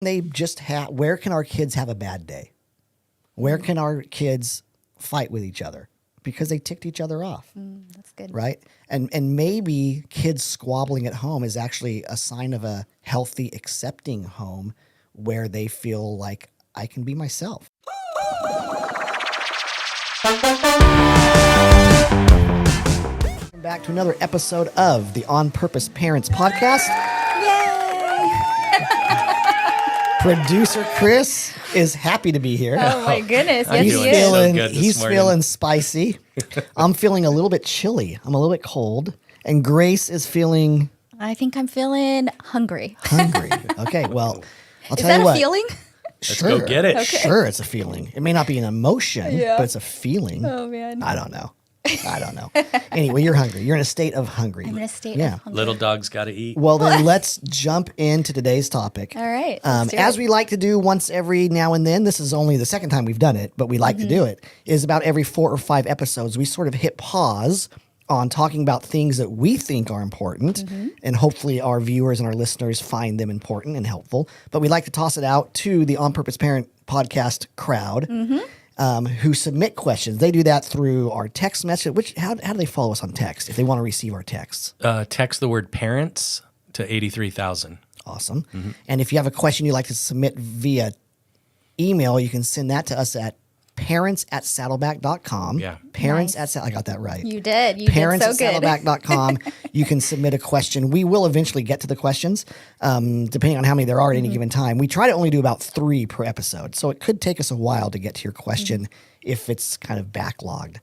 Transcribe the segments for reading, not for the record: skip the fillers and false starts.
They just where can our kids have a bad day? Where can our kids fight with each other? Because they ticked each other off. That's good. Right? And maybe kids squabbling at home is actually a sign of a healthy, accepting home where they feel like I can be myself. Welcome back to another episode of the On Purpose Parents podcast. Yay! Producer Chris is happy to be here. Oh my goodness. Yes, He's he is. feeling, So good this he's morning. feeling spicy. I'm feeling a little bit chilly. I'm a little bit cold. And Grace is feeling I think I'm feeling hungry. hungry. Okay, well, I'll Is tell that you a what. feeling? Sure. go get it. Okay. Sure, it's a feeling. It may not be an emotion, Yeah. but it's a feeling. Oh, man. I don't know. Anyway, you're hungry. You're in a state of hungry. I'm in a state Yeah. of hunger. Little dog's got to eat. Well, then let's jump into today's topic. All right. let's do As it. we like to do once every now and then, this is only the second time we've done it, but we like to do it, is about every 4 or 5 episodes, we sort of hit pause on talking about things that we think are important, and hopefully our viewers and our listeners find them important and helpful. But we like to toss it out to the On Purpose Parent podcast crowd who submit questions. They do that through our text message. How do they follow us on text if they want to receive our texts? Text the word parents to 83,000. Awesome. And if you have a question you'd like to submit via email, you can send that to us at parents@saddleback.com. Yeah. I got that right. You did. You Parents did so at good. saddleback.com. You can submit a question. We will eventually get to the questions, depending on how many there are at any given time. We try to only do about 3 per episode, so it could take us a while to get to your question if it's kind of backlogged.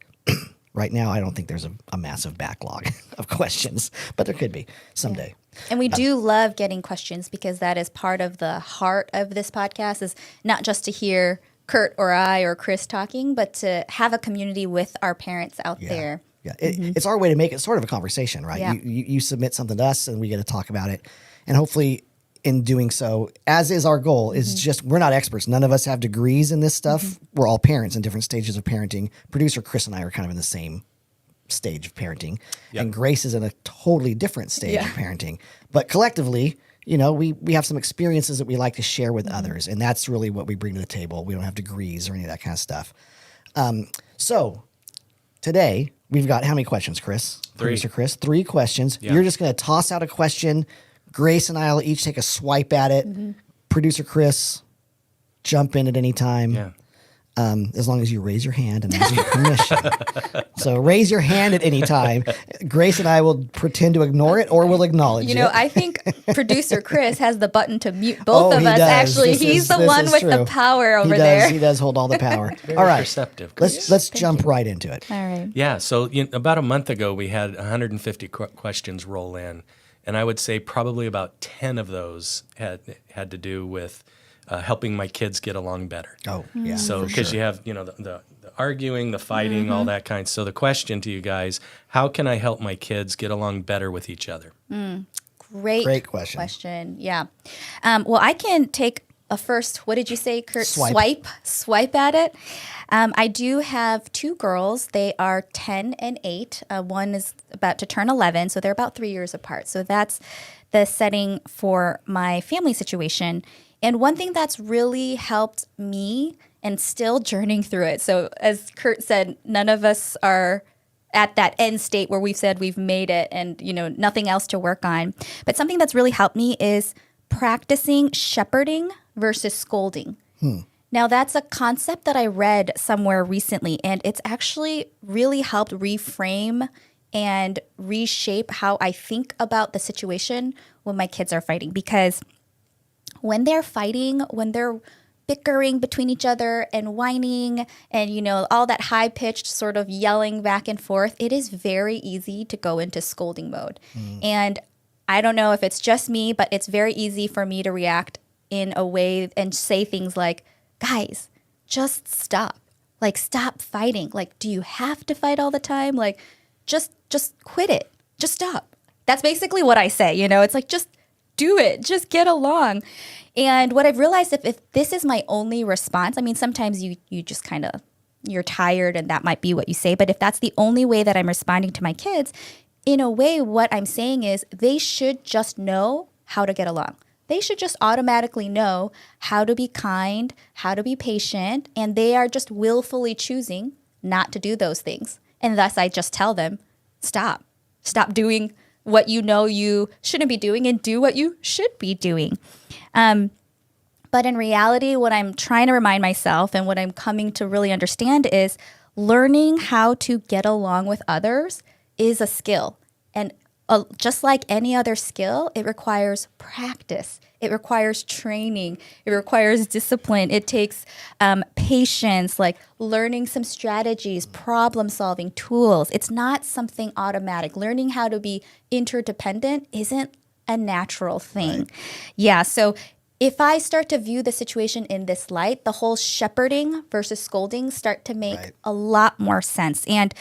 Right now, I don't think there's a massive backlog of questions, but there could be someday. And we do love getting questions because that is part of the heart of this podcast is not just to hear Kurt or I or Chris talking, but to have a community with our parents out there. Yeah, it's our way to make it sort of a conversation, right? Yeah. You submit something to us, and we get to talk about it, and hopefully, in doing so, as is our goal, is just we're not experts. None of us have degrees in this stuff. We're all parents in different stages of parenting. Producer Chris and I are kind of in the same stage of parenting, and Grace is in a totally different stage of parenting. But collectively, you know, we have some experiences that we like to share with others, and that's really what we bring to the table. We don't have degrees or any of that kind of stuff. So today we've got how many questions, Chris? 3. Producer Chris, 3 questions. Yeah. You're just going to toss out a question. Grace and I will each take a swipe at it. Producer Chris, jump in at any time. Yeah. As long as you raise your hand and ask for permission. So raise your hand at any time. Grace and I will pretend to ignore it, or we'll acknowledge You know, it. I think producer Chris has the button to mute both Oh, of he us. does. Actually, This he's is- the this one is with true. the power over He there. He does hold all the power. Very All right. perceptive. Let's jump right into it. All right. Yeah, so about a month ago, we had 150 questions roll in, and I would say probably about 10 of those had to do with helping my kids get along better. Oh, yeah. So for because sure. you have, the arguing, the fighting, all that kind. So the question to you guys, how can I help my kids get along better with each other? Great question. Yeah. Well, I can take a first, what did you say, Kurt? Swipe at it. I do have 2 girls. They are 10 and 8. One is about to turn 11, so they're about 3 years apart. So that's the setting for my family situation. And one thing that's really helped me and still journeying through it. So as Kurt said, none of us are at that end state where we've said we've made it and, nothing else to work on. But something that's really helped me is practicing shepherding versus scolding. Now, that's a concept that I read somewhere recently, and it's actually really helped reframe and reshape how I think about the situation when my kids are fighting. Because when they're fighting, when they're bickering between each other and whining and, all that high-pitched sort of yelling back and forth, it is very easy to go into scolding mode. And I don't know if it's just me, but it's very easy for me to react in a way and say things like, guys, just stop. Like, stop fighting. Like, do you have to fight all the time? Like, just quit it. Just stop. That's basically what I say, It's like, just do it. Just get along. And what I've realized, if this is my only response, I mean, sometimes you just kind of, you're tired and that might be what you say. But if that's the only way that I'm responding to my kids, in a way, what I'm saying is they should just know how to get along. they should just automatically know how to be kind, how to be patient, and they are just willfully choosing not to do those things. And thus I just tell them, stop. Stop doing what you know you shouldn't be doing and do what you should be doing. But in reality, what I'm trying to remind myself and what I'm coming to really understand is learning how to get along with others is a skill. And just like any other skill, it requires practice. It requires training. It requires discipline. It takes patience, like learning some strategies, problem solving tools. It's not something automatic. Learning how to be interdependent isn't a natural thing. Right. Yeah. So if I start to view the situation in this light, the whole shepherding versus scolding start to make a lot more sense. And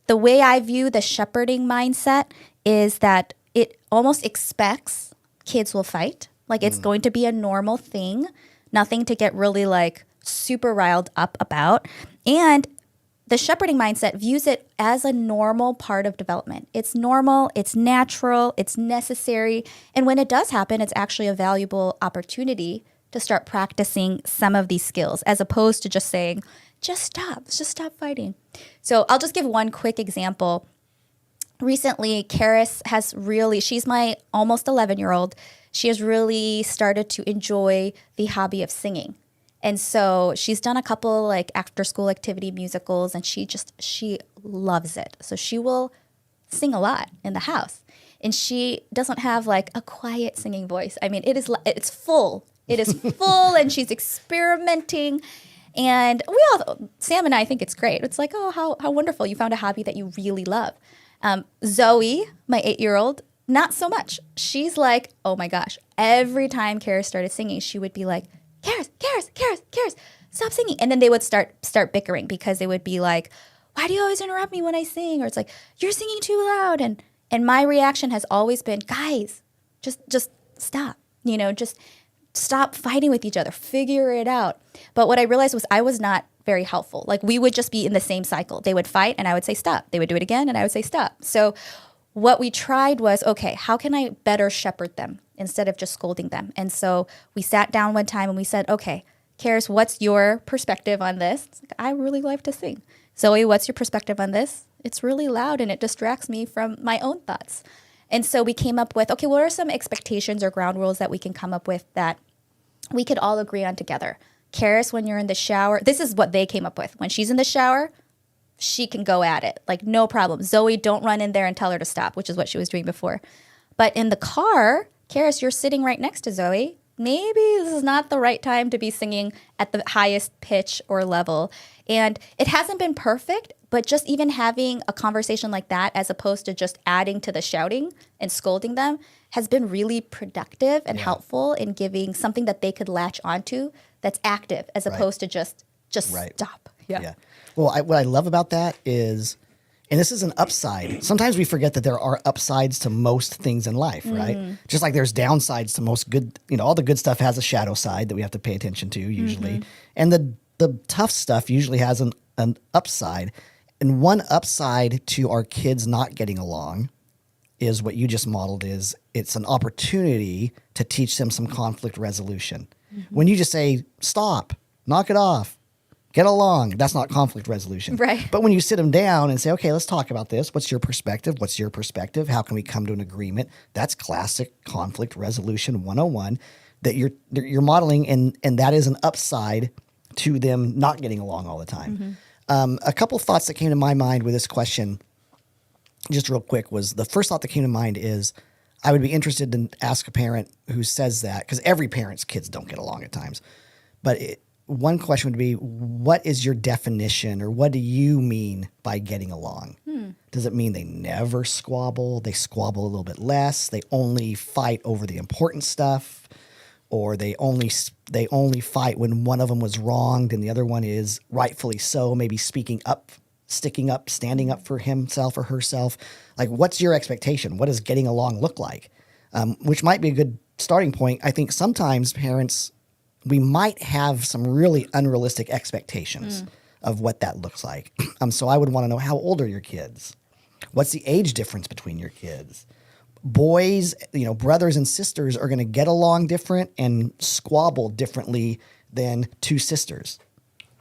the way I view the shepherding mindset is that it almost expects kids will fight. Like it's going to be a normal thing, nothing to get really like super riled up about. And the shepherding mindset views it as a normal part of development. It's normal, it's natural, it's necessary. And when it does happen, it's actually a valuable opportunity to start practicing some of these skills as opposed to just saying, just stop fighting. So I'll just give one quick example. Recently, Karis has really, she's my almost 11-year-old. She has really started to enjoy the hobby of singing. And so she's done a couple like after school activity musicals and she loves it. So she will sing a lot in the house. And she doesn't have like a quiet singing voice. I mean, it's full. It is full and she's experimenting. And Sam and I think it's great. It's like, oh, how wonderful. You found a hobby that you really love. Zoe, my 8-year-old, not so much. She's like, oh my gosh. Every time Karis started singing, she would be like, Karis, stop singing. And then they would start bickering because they would be like, why do you always interrupt me when I sing? Or it's like, you're singing too loud. And my reaction has always been, guys, just stop. Just stop fighting with each other. Figure it out. But what I realized was I was not very helpful. Like we would just be in the same cycle. They would fight and I would say stop. They would do it again and I would say stop. So what we tried was, okay, how can I better shepherd them instead of just scolding them? And so we sat down one time and we said, okay, Karis, what's your perspective on this? It's like, I really like to sing. Zoe, what's your perspective on this? It's really loud and it distracts me from my own thoughts. And so we came up with, okay, what are some expectations or ground rules that we can come up with that we could all agree on together? Karis, when you're in the shower, this is what they came up with. When she's in the shower, she can go at it. Like, no problem. Zoe, don't run in there and tell her to stop, which is what she was doing before. But in the car, Karis, you're sitting right next to Zoe. Maybe this is not the right time to be singing at the highest pitch or level. And it hasn't been perfect, but just even having a conversation like that as opposed to just adding to the shouting and scolding them has been really productive and helpful in giving something that they could latch onto that's active as opposed to just stop. Yeah. Well, what I love about that is, and this is an upside. Sometimes we forget that there are upsides to most things in life, right? Just like there's downsides to most good, all the good stuff has a shadow side that we have to pay attention to usually. And the tough stuff usually has an upside. And one upside to our kids not getting along is what you just modeled is it's an opportunity to teach them some conflict resolution. When you just say, stop, knock it off, get along, that's not conflict resolution. Right. But when you sit them down and say, okay, let's talk about this. What's your perspective? What's your perspective? How can we come to an agreement? That's classic conflict resolution 101 that you're modeling, and that is an upside to them not getting along all the time. A couple thoughts that came to my mind with this question, just real quick, was the first thought that came to mind is I would be interested to ask a parent who says that, because every parent's kids don't get along at times. But one question would be, what is your definition, or what do you mean by getting along? Does it mean they never squabble? They squabble a little bit less? They only fight over the important stuff? Or they only fight when one of them was wronged and the other one is rightfully so, maybe speaking up, sticking up, standing up for himself or herself? Like, what's your expectation? What does getting along look like? Which might be a good starting point. I think sometimes parents, we might have some really unrealistic expectations of what that looks like. So I would want to know, how old are your kids? What's the age difference between your kids? boys, brothers and sisters are going to get along different and squabble differently than two sisters.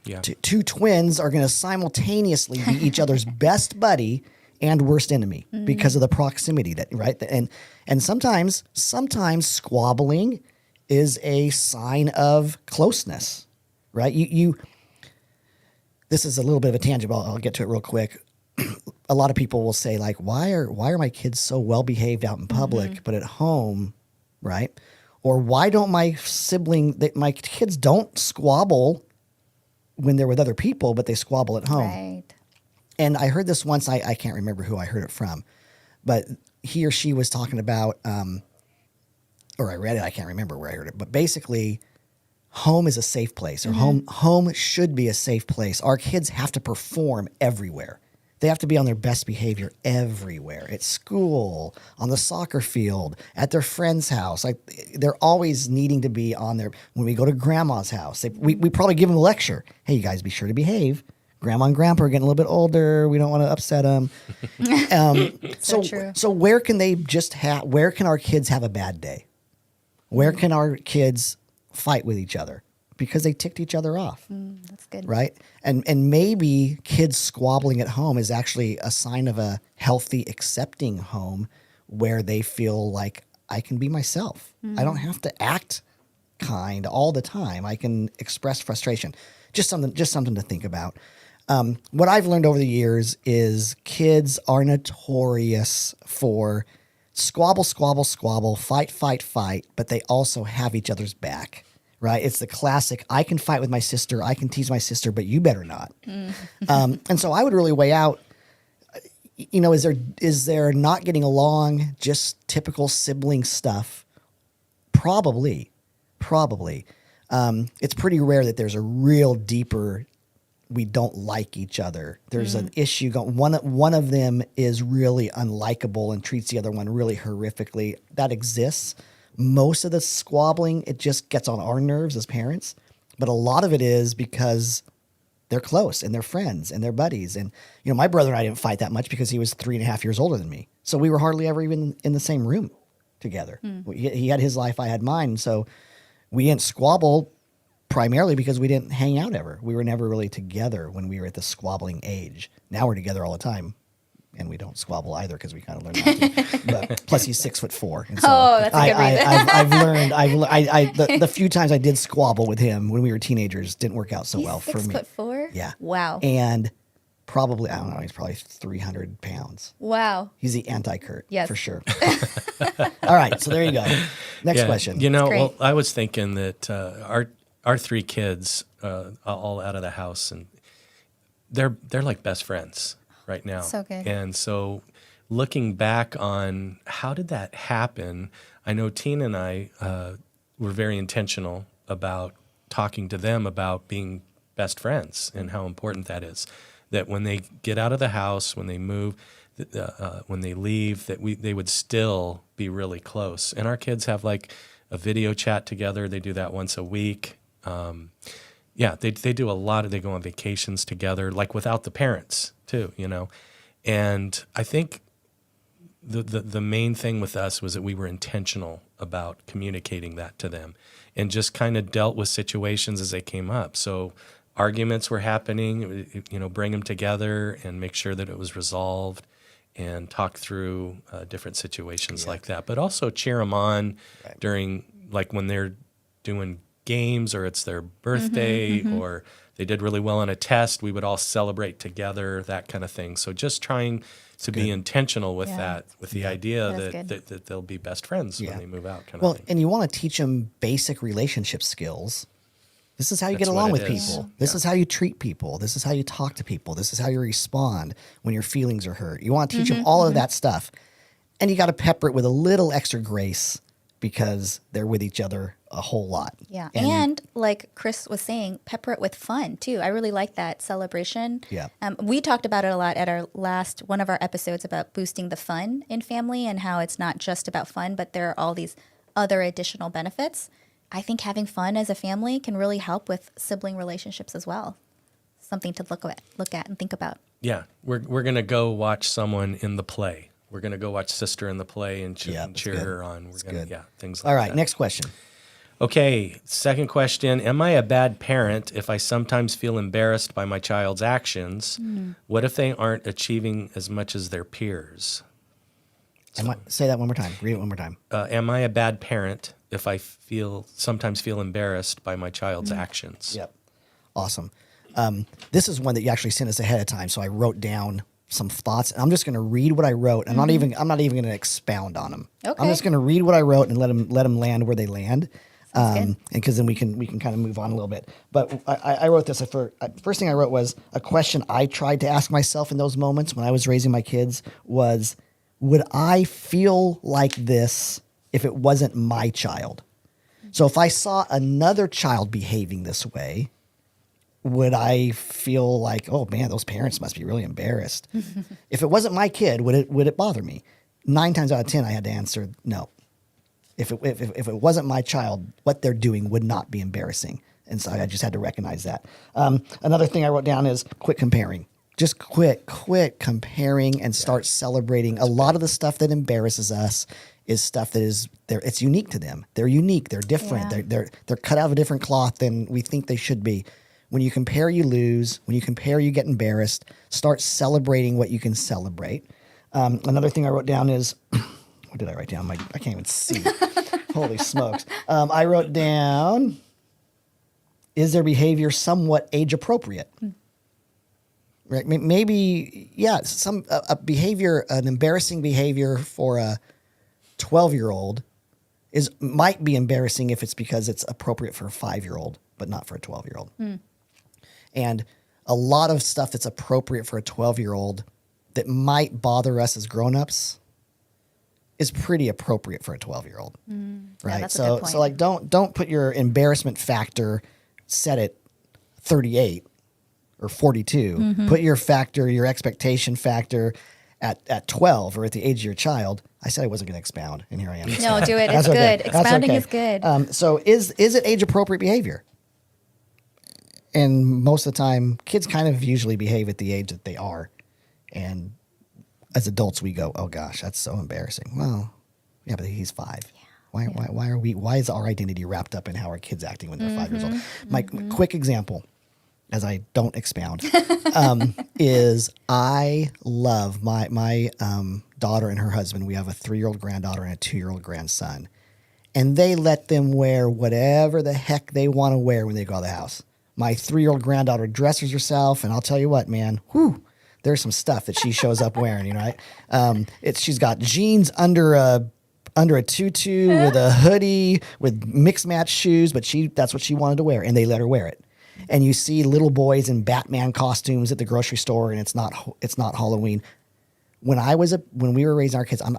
Yeah. Two twins are going to simultaneously be each other's best buddy and worst enemy because of the proximity right? And sometimes squabbling is a sign of closeness, right? This is a little bit of a tangent, but I'll get to it real quick. A lot of people will say, like, why are my kids so well behaved out in public, but at home, right? Or why don't my kids don't squabble when they're with other people, but they squabble at home? Right. And I heard this once. I can't remember who I heard it from, but he or she was talking about, or I read it. I can't remember where I heard it, but basically, home is a safe place, or home should be a safe place. Our kids have to perform everywhere. They have to be on their best behavior everywhere, at school, on the soccer field, at their friend's house. Like, they're always needing to be on their, when we go to grandma's house, we probably give them a lecture. Hey, you guys, be sure to behave. Grandma and grandpa are getting a little bit older. We don't want to upset them. So true. So where can where can our kids have a bad day? Where can our kids fight with each other? Because they ticked each other off. That's good. Right? And maybe kids squabbling at home is actually a sign of a healthy, accepting home where they feel like, I can be myself. I don't have to act kind all the time. I can express frustration. Just something to think about. What I've learned over the years is kids are notorious for squabble, fight, but they also have each other's back. Right? It's the classic, I can fight with my sister, I can tease my sister, but you better not. And so I would really weigh out, is there not getting along, just typical sibling stuff? Probably. It's pretty rare that there's a real deeper, we don't like each other. There's an issue going, one of them is really unlikable and treats the other one really horrifically. That exists. Most of the squabbling, it just gets on our nerves as parents. But a lot of it is because they're close and they're friends and they're buddies. And, my brother and I didn't fight that much because he was 3.5 years older than me. So we were hardly ever even in the same room together. He had his life, I had mine. So we didn't squabble primarily because we didn't hang out ever. We were never really together when we were at the squabbling age. Now we're together all the time. And we don't squabble either because we kind of learned not to. But plus, he's 6'4". And so that's a good reason. I've learned. The few times I did squabble with him when we were teenagers didn't work out so well for me. 6'4"? Yeah. Wow. And probably, I don't know, he's probably 300 pounds. Wow. He's the anti-Kurt, yes, for sure. All right, so there you go. Next question. Well, I was thinking that our three kids, all out of the house, and they're like best friends right now. So good. And so looking back on how did that happen, I know Tina and I were very intentional about talking to them about being best friends and how important that is. That when they get out of the house, when they move, when they leave, that they would still be really close. And our kids have like a video chat together. They do that once a week. They do a lot they go on vacations together, like without the parents too, And I think the main thing with us was that we were intentional about communicating that to them and just kind of dealt with situations as they came up. So arguments were happening, bring them together and make sure that it was resolved and talk through different situations like that. But also cheer them on during, like when they're doing games or it's their birthday or they did really well on a test, we would all celebrate together, that kind of thing. So just trying to be intentional with that, with the idea that they'll be best friends when they move out. Kind of thing. And you want to teach them basic relationship skills. This is how you get along with people. This is how you treat people. This is how you talk to people. This is how you respond when your feelings are hurt. You want to teach them all of that stuff. And you got to pepper it with a little extra grace because they're with each other a whole lot. Yeah. And like Chris was saying, pepper it with fun too. I really like that celebration. Yeah. We talked about it a lot at our last one of our episodes about boosting the fun in family and how it's not just about fun, but there are all these other additional benefits. I think having fun as a family can really help with sibling relationships as well. Something to look at and think about. Yeah. We're going to go watch someone in the play. we're going to go watch Sister in the play and cheer her on. We're going to, things like that. All right, next question. Okay, second question. Am I a bad parent if I sometimes feel embarrassed by my child's actions? What if they aren't achieving as much as their peers? Say that one more time. Read it one more time. Am I a bad parent if I sometimes feel embarrassed by my child's actions? Yep. Awesome. This is one that you actually sent us ahead of time, so I wrote down some thoughts. And I'm just going to read what I wrote. I'm not even going to expound on them. Okay. I'm just going to read what I wrote and let them land where they land. And because then we can kind of move on a little bit. But I wrote this. First thing I wrote was a question I tried to ask myself in those moments when I was raising my kids was, would I feel like this if it wasn't my child? So if I saw another child behaving this way, would I feel like, oh man, those parents must be really embarrassed? If it wasn't my kid, would it bother me? 9 times out of 10, I had to answer no. If it wasn't my child, what they're doing would not be embarrassing. And so I just had to recognize that. Another thing I wrote down is quit comparing. Just quit comparing and start celebrating. A lot of the stuff that embarrasses us is stuff that is it's unique to them. They're unique. They're different. Yeah. They're cut out of a different cloth than we think they should be. When you compare, you lose. When you compare, you get embarrassed. Start celebrating what you can celebrate. Another thing I wrote down is, what did I write down? I can't even see. Holy smokes. I wrote down, is their behavior somewhat age appropriate? Right? Maybe, a behavior, an embarrassing behavior for a 12-year-old might be embarrassing if it's because it's appropriate for a 5-year-old, but not for a 12-year-old. And a lot of stuff that's appropriate for a 12-year-old that might bother us as grown-ups is pretty appropriate for a 12-year-old. Right? Yeah, that's a good point. So like don't put your embarrassment factor set at 38 or 42. Put your expectation factor at 12 or at the age of your child. I said I wasn't going to expound, and here I am. No, do it. It's okay. good. Expounding is good. So is it age appropriate behavior? And most of the time, kids kind of usually behave at the age that they are. And as adults, we go, oh gosh, that's so embarrassing. Well, yeah, but he's 5. Yeah. Why is our identity wrapped up in how our kids acting when they're 5 years old? My quick example, as I don't expound, is I love my daughter and her husband. We have a 3-year-old granddaughter and a 2-year-old grandson. And they let them wear whatever the heck they want to wear when they go out of the house. My 3-year-old granddaughter dresses herself, and I'll tell you what, man, there's some stuff that she shows up wearing, right? She's got jeans under a tutu with a hoodie with mixed match shoes, but that's what she wanted to wear, and they let her wear it. And you see little boys in Batman costumes at the grocery store, and it's not Halloween. When we were raising our kids, I'm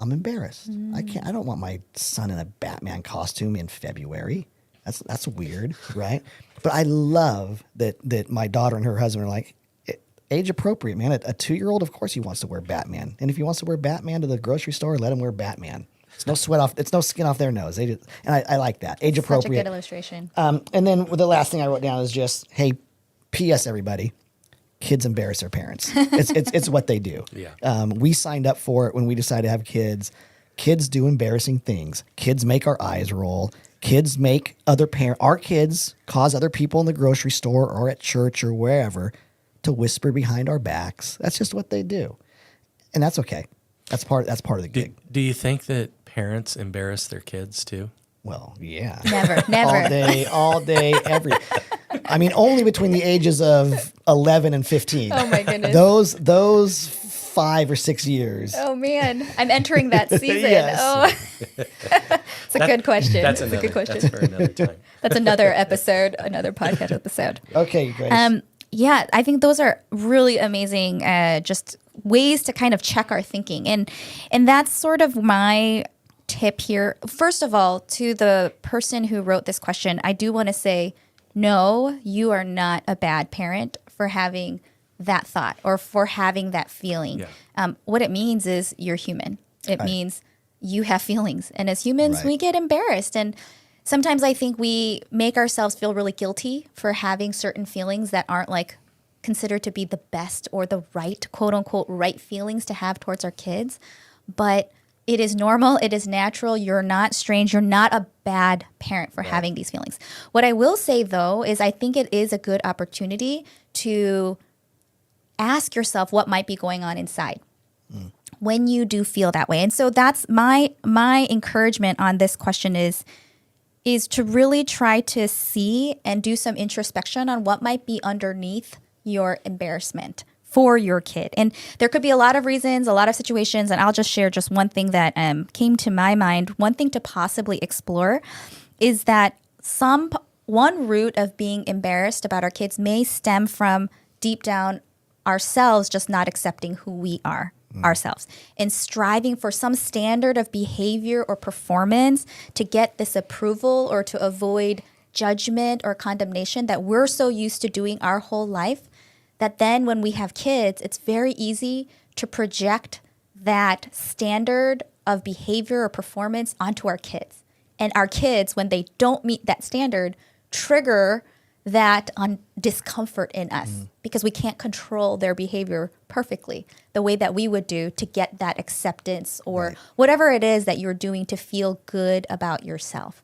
embarrassed. I don't want my son in a Batman costume in February. That's weird, right? But I love that my daughter and her husband are like, age appropriate, man. A 2-year-old, of course, he wants to wear Batman, and if he wants to wear Batman to the grocery store, let him wear Batman. It's no skin off their nose. I like that. Age appropriate. Such a good illustration. And then the last thing I wrote down is just, hey, P.S. everybody, kids embarrass their parents. It's what they do. Yeah. We signed up for it when we decided to have kids. Kids do embarrassing things. Kids make our eyes roll. Kids make our kids cause other people in the grocery store or at church or wherever to whisper behind our backs. That's just what they do. And that's okay. That's part of the gig. Do you think that parents embarrass their kids too? Well, yeah. Never. All day, only between the ages of 11 and 15. Oh my goodness. Those 5 or 6 years. Oh man, I'm entering that season. Yes. Oh, it's a good question. That's a good question. That's for another time. That's another episode, another podcast episode. Okay, Grace. Yeah, I think those are really amazing. Just ways to kind of check our thinking, and that's sort of my tip here. First of all, to the person who wrote this question, I do want to say, no, you are not a bad parent for having that thought or for having that feeling. Yeah. What it means is you're human. It means you have feelings. And as humans, we get embarrassed. And sometimes I think we make ourselves feel really guilty for having certain feelings that aren't like considered to be the best or the right, quote unquote, right feelings to have towards our kids. But it is normal. It is natural. You're not strange. You're not a bad parent for having these feelings. What I will say, though, is I think it is a good opportunity to ask yourself what might be going on inside when you do feel that way. And so that's my encouragement on this question is to really try to see and do some introspection on what might be underneath your embarrassment for your kid. And there could be a lot of reasons, a lot of situations, and I'll just share just one thing that came to my mind. One thing to possibly explore is that one root of being embarrassed about our kids may stem from deep down ourselves just not accepting who we are ourselves and striving for some standard of behavior or performance to get this approval or to avoid judgment or condemnation that we're so used to doing our whole life that then when we have kids, it's very easy to project that standard of behavior or performance onto our kids. And our kids, when they don't meet that standard, trigger that on discomfort in us because we can't control their behavior perfectly the way that we would do to get that acceptance or whatever it is that you're doing to feel good about yourself.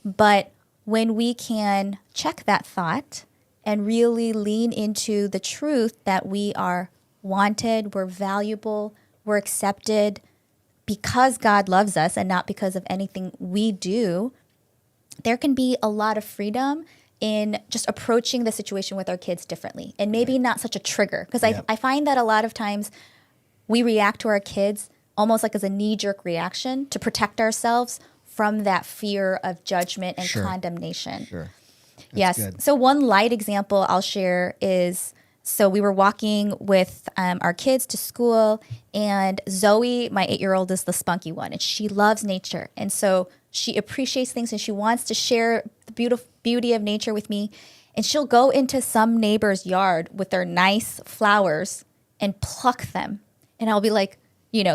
But when we can check that thought and really lean into the truth that we are wanted, we're valuable, we're accepted because God loves us and not because of anything we do, there can be a lot of freedom in just approaching the situation with our kids differently and maybe not such a trigger. Because I find that a lot of times we react to our kids almost like as a knee-jerk reaction to protect ourselves from that fear of judgment and condemnation. Yes. Good. So one light example I'll share is, so we were walking with our kids to school, and Zoe, my 8-year-old, is the spunky one, and she loves nature. And so she appreciates things, and she wants to share the beauty of nature with me. And she'll go into some neighbor's yard with their nice flowers and pluck them. And I'll be like,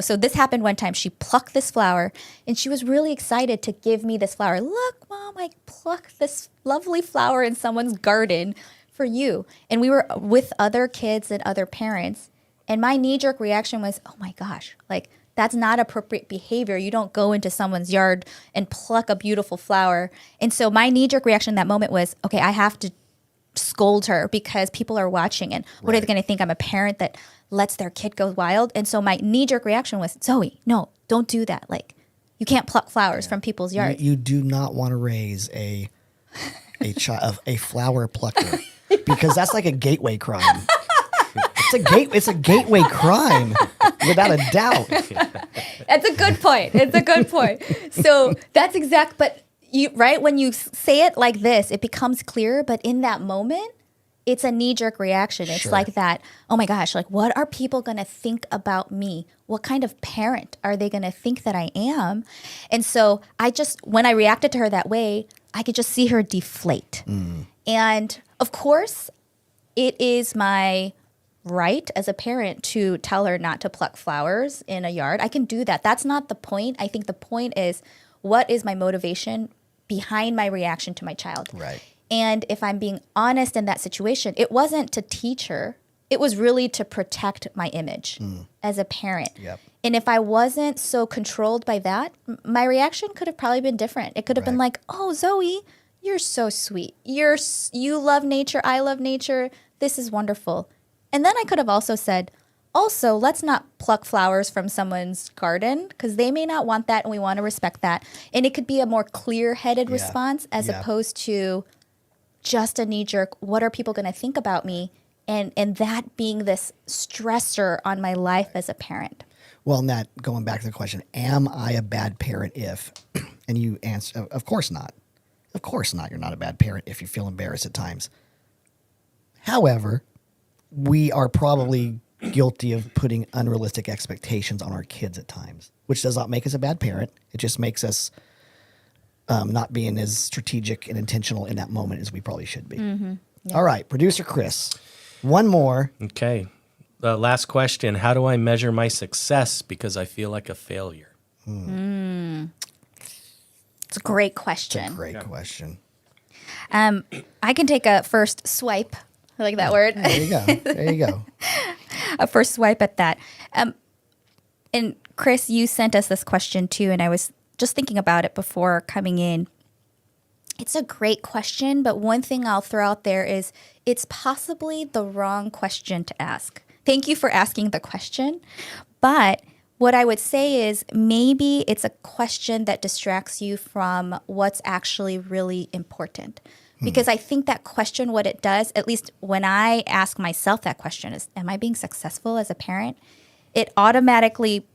so this happened one time. She plucked this flower, and she was really excited to give me this flower. Look, Mom, I plucked this lovely flower in someone's garden for you. And we were with other kids and other parents. And my knee-jerk reaction was, oh my gosh, like that's not appropriate behavior. You don't go into someone's yard and pluck a beautiful flower. And so my knee-jerk reaction in that moment was, okay, I have to scold her because people are watching. And what are they going to think? I'm a parent that lets their kid go wild. And so my knee-jerk reaction was, Zoe, no, don't do that. Like, you can't pluck flowers from people's yards. You do not want to raise a flower plucker because that's like a gateway crime. It's a gateway crime, without a doubt. That's a good point. It's a good point. So that's exact. But when you say it like this, it becomes clear. But in that moment, it's a knee-jerk reaction. It's like that, oh my gosh, like what are people going to think about me? What kind of parent are they going to think that I am? And so when I reacted to her that way, I could just see her deflate. And of course, it is my right as a parent to tell her not to pluck flowers in a yard. I can do that. That's not the point. I think the point is, what is my motivation behind my reaction to my child? Right. And if I'm being honest in that situation, it wasn't to teach her. It was really to protect my image as a parent. Yep. And if I wasn't so controlled by that, my reaction could have probably been different. It could have been like, oh, Zoe, you're so sweet. You love nature. I love nature. This is wonderful. And then I could have also said, also, let's not pluck flowers from someone's garden because they may not want that and we want to respect that. And it could be a more clear-headed response as opposed to just a knee-jerk, what are people going to think about me? And that being this stressor on my life as a parent. Well, and that, going back to the question, am I a bad parent if, and you answer, of course not. Of course not. You're not a bad parent if you feel embarrassed at times. However, we are probably guilty of putting unrealistic expectations on our kids at times, which does not make us a bad parent. It just makes us not being as strategic and intentional in that moment as we probably should be. Mm-hmm. Yeah. All right, producer Chris, one more. Okay. Last question. How do I measure my success because I feel like a failure? It's a great question. It's a great question. I can take a first swipe I like that word. There you go. There you go. A first swipe at that. And Chris, you sent us this question too, and I was just thinking about it before coming in. It's a great question, but one thing I'll throw out there is it's possibly the wrong question to ask. Thank you for asking the question, but what I would say is maybe it's a question that distracts you from what's actually really important. Because I think that question, what it does, at least when I ask myself that question, is, am I being successful as a parent? It automatically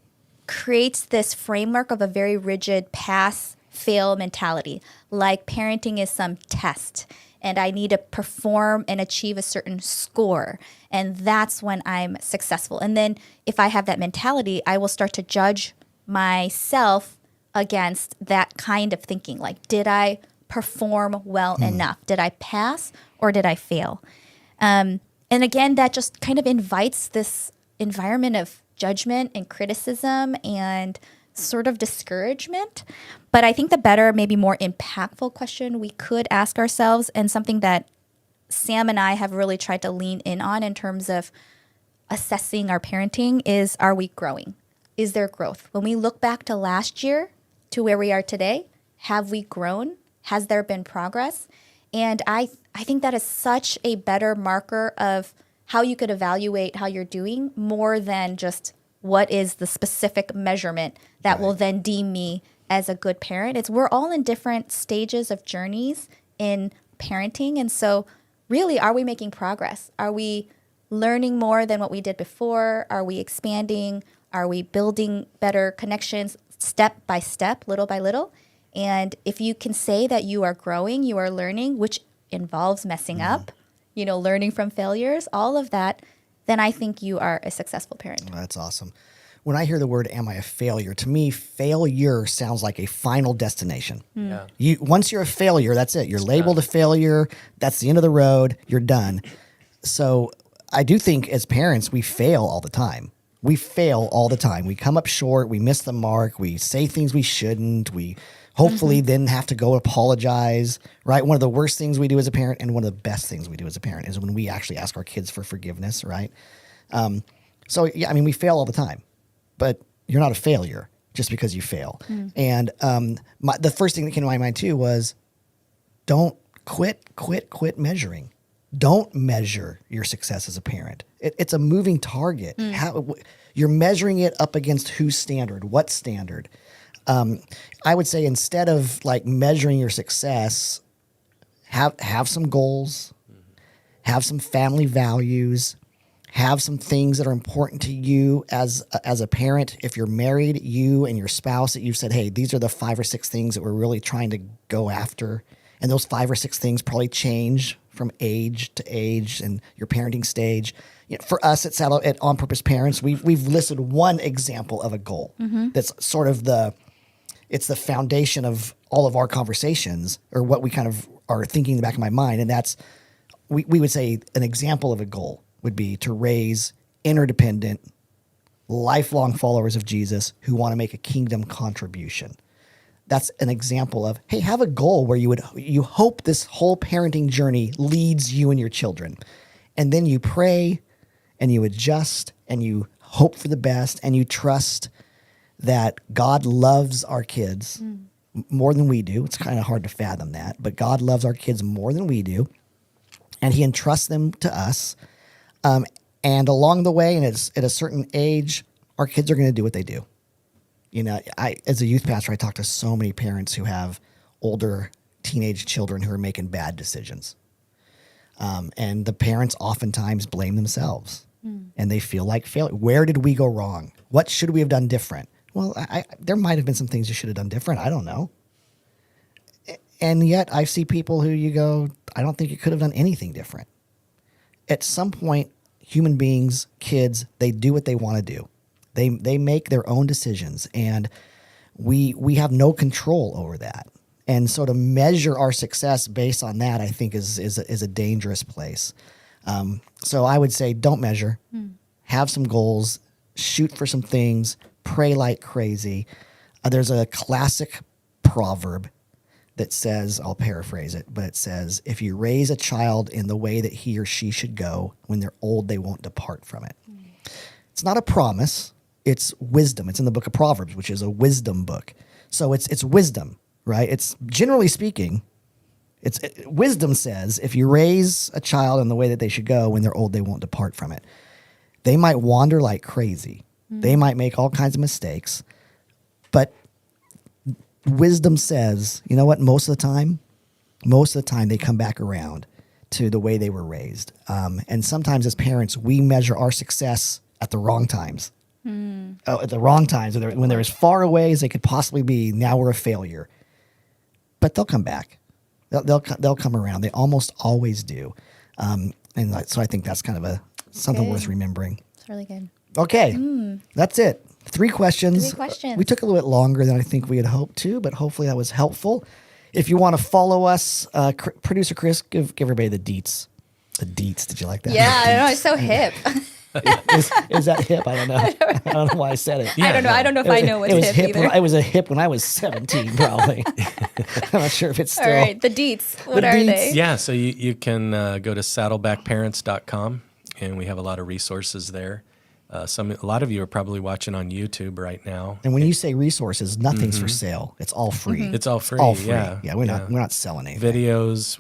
creates this framework of a very rigid pass-fail mentality, like parenting is some test, and I need to perform and achieve a certain score, and that's when I'm successful. And then if I have that mentality, I will start to judge myself against that kind of thinking, like, did I perform well enough? Did I pass or did I fail? And again, that just kind of invites this environment of judgment and criticism and sort of discouragement. But I think the better, maybe more impactful question we could ask ourselves, and something that Sam and I have really tried to lean in on in terms of assessing our parenting, is, are we growing? Is there growth? When we look back to last year to where we are today, have we grown? Has there been progress? And I think that is such a better marker of how you could evaluate how you're doing, more than just what is the specific measurement that will then deem me as a good parent. It's, we're all in different stages of journeys in parenting. And so really, are we making progress? Are we learning more than what we did before? Are we expanding? Are we building better connections step by step, little by little? And if you can say that you are growing, you are learning, which involves messing up, learning from failures, all of that, then I think you are a successful parent. That's awesome. When I hear the word, am I a failure? To me, failure sounds like a final destination. Yeah. Once you're a failure, that's it. You're labeled a failure. That's the end of the road. You're done. So I do think as parents, we fail all the time. We fail all the time. We come up short. We miss the mark. We say things we shouldn't. We hopefully then have to go apologize, right? One of the worst things we do as a parent, and one of the best things we do as a parent, is when we actually ask our kids for forgiveness, right? So, yeah, I mean, we fail all the time, but you're not a failure just because you fail. And the first thing that came to my mind, too, was don't quit measuring. Don't measure your success as a parent. It's a moving target. You're measuring it up against whose standard, what standard? I would say, instead of like measuring your success, have some goals, have some family values, have some things that are important to you as a parent. If you're married, you and your spouse, that you've said, hey, these are the 5 or 6 things that we're really trying to go after. And those 5 or 6 things probably change from age to age and your parenting stage. For us at On Purpose Parents, we've listed one example of a goal that's sort of it's the foundation of all of our conversations, or what we kind of are thinking in the back of my mind. And that's, we would say an example of a goal would be to raise interdependent, lifelong followers of Jesus who want to make a kingdom contribution. That's an example of, hey, have a goal where you hope this whole parenting journey leads you and your children. And then you pray and you adjust and you hope for the best and you trust that God loves our kids more than we do. It's kind of hard to fathom that, but God loves our kids more than we do. And he entrusts them to us. And along the way, and at a certain age, our kids are going to do what they do. As a youth pastor, I talk to so many parents who have older teenage children who are making bad decisions. And the parents oftentimes blame themselves. And they feel like failure. Where did we go wrong? What should we have done different? Well, there might have been some things you should have done different. I don't know. And yet I see people who you go, I don't think you could have done anything different. At some point, human beings, kids, they do what they want to do. They make their own decisions, and we have no control over that. And so to measure our success based on that, I think is a dangerous place. So I would say don't measure. Have some goals. Shoot for some things. Pray like crazy. There's a classic proverb that says, I'll paraphrase it, but it says, if you raise a child in the way that he or she should go, when they're old, they won't depart from it. It's not a promise. It's wisdom. It's in the book of Proverbs, which is a wisdom book. So it's wisdom, right? It's generally speaking, wisdom says if you raise a child in the way that they should go, when they're old, they won't depart from it. They might wander like crazy. They might make all kinds of mistakes, but wisdom says, you know what? Most of the time they come back around to the way they were raised. And sometimes as parents, we measure our success at the wrong times. At the wrong times, when they're as far away as they could possibly be. Now we're a failure, but they'll come back. They'll come around. They almost always do. So I think that's kind of something worth remembering. It's really good. Okay, that's it. 3 questions. 3 questions. We took a little bit longer than I think we had hoped to, but hopefully that was helpful. If you want to follow us, producer Chris, give everybody the deets. The deets. Did you like that? Yeah, I know. It's so hip. Is that hip? I don't know. I don't know why I said it. I don't know. I don't know if I know what's hip either. It was a hip when I was 17, probably. I'm not sure if it's still. All right, the deets. What are they? Yeah, so you can go to saddlebackparents.com, and we have a lot of resources there. A lot of you are probably watching on YouTube right now. And when you say resources, nothing's for sale. It's all free. It's all free. Yeah, we're not selling anything. Videos,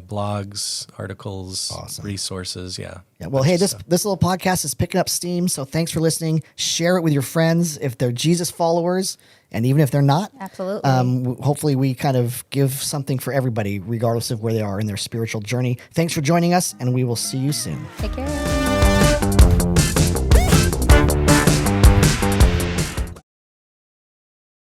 blogs, articles, awesome. Resources. Yeah. Well, hey, this little podcast is picking up steam, so thanks for listening. Share it with your friends if they're Jesus followers, and even if they're not. Absolutely. Hopefully, we kind of give something for everybody, regardless of where they are in their spiritual journey. Thanks for joining us, and we will see you soon. Take care.